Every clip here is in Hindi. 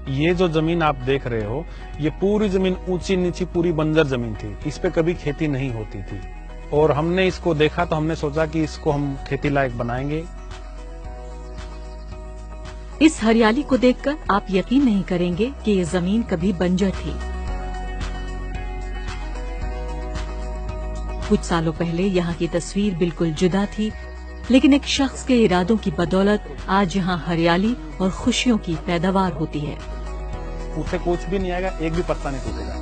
ये जो जमीन आप देख रहे हो, ये पूरी जमीन ऊंची नीची पूरी बंजर जमीन थी। इस पे कभी खेती नहीं होती थी और हमने इसको देखा तो हमने सोचा कि इसको हम खेती लायक बनाएंगे। इस हरियाली को देखकर आप यकीन नहीं करेंगे कि ये जमीन कभी बंजर थी। कुछ सालों पहले यहाँ की तस्वीर बिल्कुल जुदा थी, लेकिन एक शख्स के इरादों की बदौलत आज यहाँ हरियाली और खुशियों की पैदावार होती है। उसे कुछ भी नहीं आएगा, एक भी पत्ता नहीं टूटेगा।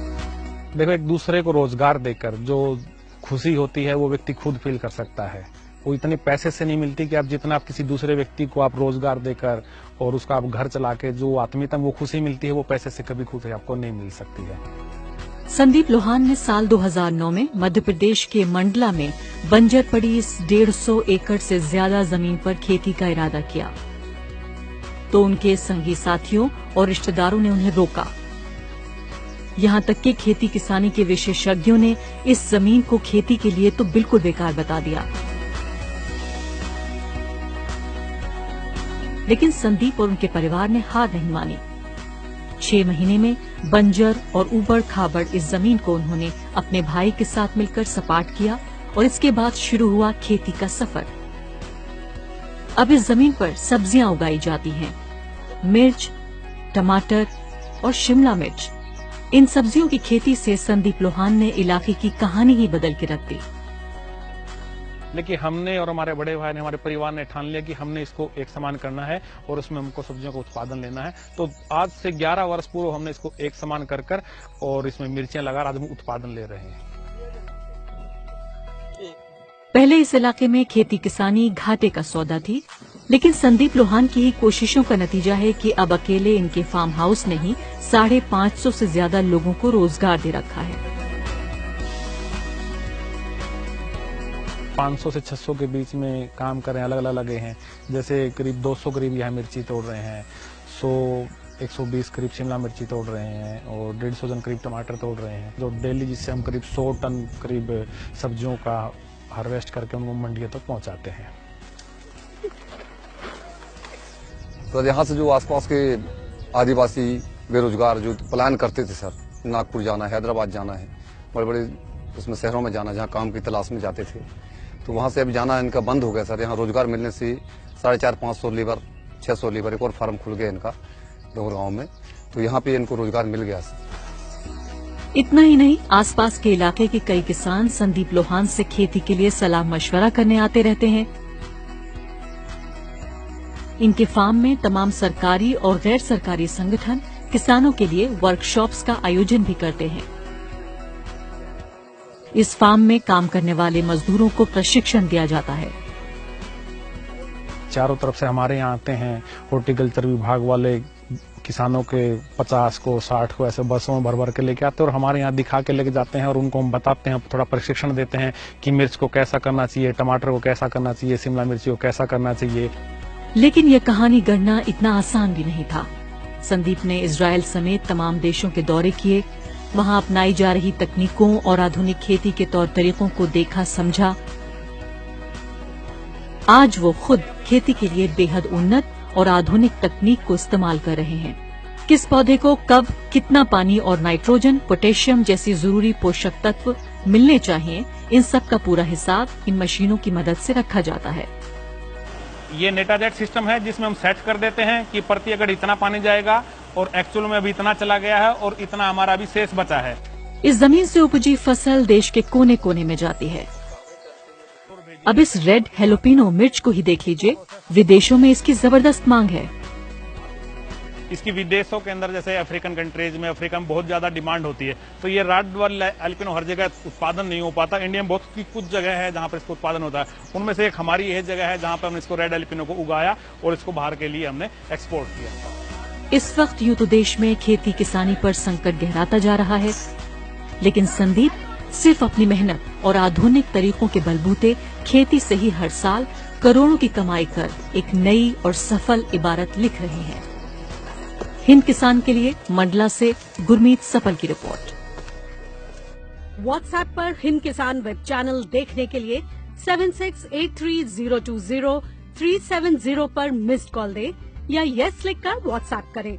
देखो, एक दूसरे को रोजगार देकर जो खुशी होती है वो व्यक्ति खुद फील कर सकता है। वो इतने पैसे से नहीं मिलती कि आप जितना आप किसी दूसरे व्यक्ति को आप रोजगार देकर और उसका आप घर चला के जो आत्मीयता वो खुशी मिलती है, वो पैसे से कभी खुशी आपको नहीं मिल सकती है। संदीप लोहान ने साल 2009 में मध्य प्रदेश के मंडला में बंजर पड़ी इस 150 एकड़ से ज्यादा जमीन पर खेती का इरादा किया, तो उनके संगी साथियों और रिश्तेदारों ने उन्हें रोका। यहाँ तक कि खेती किसानी के विशेषज्ञों ने इस जमीन को खेती के लिए तो बिल्कुल बेकार बता दिया। लेकिन संदीप और उनके परिवार ने हार नहीं मानी। 6 महीने में बंजर और उबड़ खाबड़ इस जमीन को उन्होंने अपने भाई के साथ मिलकर सपाट किया और इसके बाद शुरू हुआ खेती का सफर। अब इस जमीन पर सब्जियां उगाई जाती हैं, मिर्च, टमाटर और शिमला मिर्च। इन सब्जियों की खेती से संदीप लोहान ने इलाके की कहानी ही बदल के रख दी। लेकिन हमने और हमारे बड़े भाई ने, हमारे परिवार ने ठान लिया कि हमने इसको एक समान करना है और उसमें हमको सब्जियों का उत्पादन लेना है। तो आज से 11 वर्ष पूर्व हमने इसको एक समान कर और इसमें मिर्चियां लगा आज हम उत्पादन ले रहे हैं। पहले इस इलाके में खेती किसानी घाटे का सौदा थी, लेकिन संदीप लोहान की ही कोशिशों का नतीजा है कि अब अकेले इनके फार्म हाउस ने ही 550 से ज्यादा लोगों को रोजगार दे रखा है। 500 से 600 के बीच में काम कर रहे हैं, अलग अलग लगे हैं। जैसे करीब 200 करीब यहाँ मिर्ची तोड़ रहे हैं, 120 करीब शिमला मिर्ची तोड़ रहे हैं और 150 जन करीब टमाटर तोड़ रहे हैं। जो डेली जिससे हम करीब 100 टन करीब सब्जियों का हार्वेस्ट करके उनको मंडियों तक पहुंचाते हैं। तो यहाँ से जो आसपास के आदिवासी बेरोजगार जो प्लान करते थे सर, नागपुर जाना है, हैदराबाद जाना है, बड़े बड़े उसमें शहरों में जाना जहाँ काम की तलाश में जाते थे, तो वहाँ से अब जाना इनका बंद हो गया सर। यहाँ रोजगार मिलने से 450-500 लेबर, 600 लेबर, एक और फार्म खुल गया इनका डोंगर गांव में, तो यहाँ पे इनको रोजगार मिल गया सर। इतना ही नहीं, आसपास के इलाके के कई किसान संदीप लोहान से खेती के लिए सलाह मशवरा करने आते रहते हैं। इनके फार्म में तमाम सरकारी और गैर सरकारी संगठन किसानों के लिए वर्कशॉप्स का आयोजन भी करते हैं। इस फार्म में काम करने वाले मजदूरों को प्रशिक्षण दिया जाता है। चारों तरफ से हमारे यहाँ आते हैं हॉर्टिकल्चर विभाग वाले, किसानों के 50 को 60 को ऐसे बसों में भर भर के लेके आते हैं और हमारे यहाँ दिखा के लेके जाते हैं और उनको हम बताते हैं, थोड़ा प्रशिक्षण देते हैं कि मिर्च को कैसा करना चाहिए, टमाटर को कैसा करना चाहिए, शिमला मिर्ची को कैसा करना चाहिए। लेकिन यह कहानी गढ़ना इतना आसान भी नहीं था। संदीप ने इजराइल समेत तमाम देशों के दौरे किए, वहां अपनाई जा रही तकनीकों और आधुनिक खेती के तौर तरीकों को देखा समझा। आज वो खुद खेती के लिए बेहद उन्नत और आधुनिक तकनीक को इस्तेमाल कर रहे हैं। किस पौधे को कब कितना पानी और नाइट्रोजन, पोटेशियम जैसी जरूरी पोषक तत्व मिलने चाहिए, इन सब का पूरा हिसाब इन मशीनों की मदद से रखा जाता है। ये नेटाजेट सिस्टम है जिसमें हम सेट कर देते हैं कि प्रति एकड़ इतना पानी जाएगा और एक्चुअल में अभी इतना चला गया है और इतना हमारा अभी शेष बचा है। इस जमीन से उपजी फसल देश के कोने कोने में जाती है। अब इस रेड हेलोपिनो मिर्च को ही देख लीजिए, विदेशों में इसकी जबरदस्त मांग है। इसकी विदेशों के अंदर जैसे अफ्रीकन कंट्रीज में, अफ्रीका में बहुत ज्यादा डिमांड होती है, तो ये रेड वाला एल्पिनो हर जगह उत्पादन नहीं हो पाता। इंडिया में बहुत की कुछ जगह है जहां पर इसको उत्पादन होता है, उनमें से एक हमारी यह जगह है जहां पर हमने इसको रेड एल्पिनो को उगाया और इसको बाहर के लिए हमने एक्सपोर्ट किया। इस वक्त यूं तो देश में खेती किसानी पर संकट गहराता जा रहा है, लेकिन संदीप सिर्फ अपनी मेहनत और आधुनिक तरीकों के बलबूते खेती से ही हर साल करोड़ों की कमाई कर एक नई और सफल इबारत लिख रहे हैं। हिंद किसान के लिए मंडला से गुरमीत सफल की रिपोर्ट। व्हाट्सएप पर हिंद किसान वेब चैनल देखने के लिए 7683020370 पर मिस्ड कॉल दें या यस लिखकर व्हाट्सएप करें।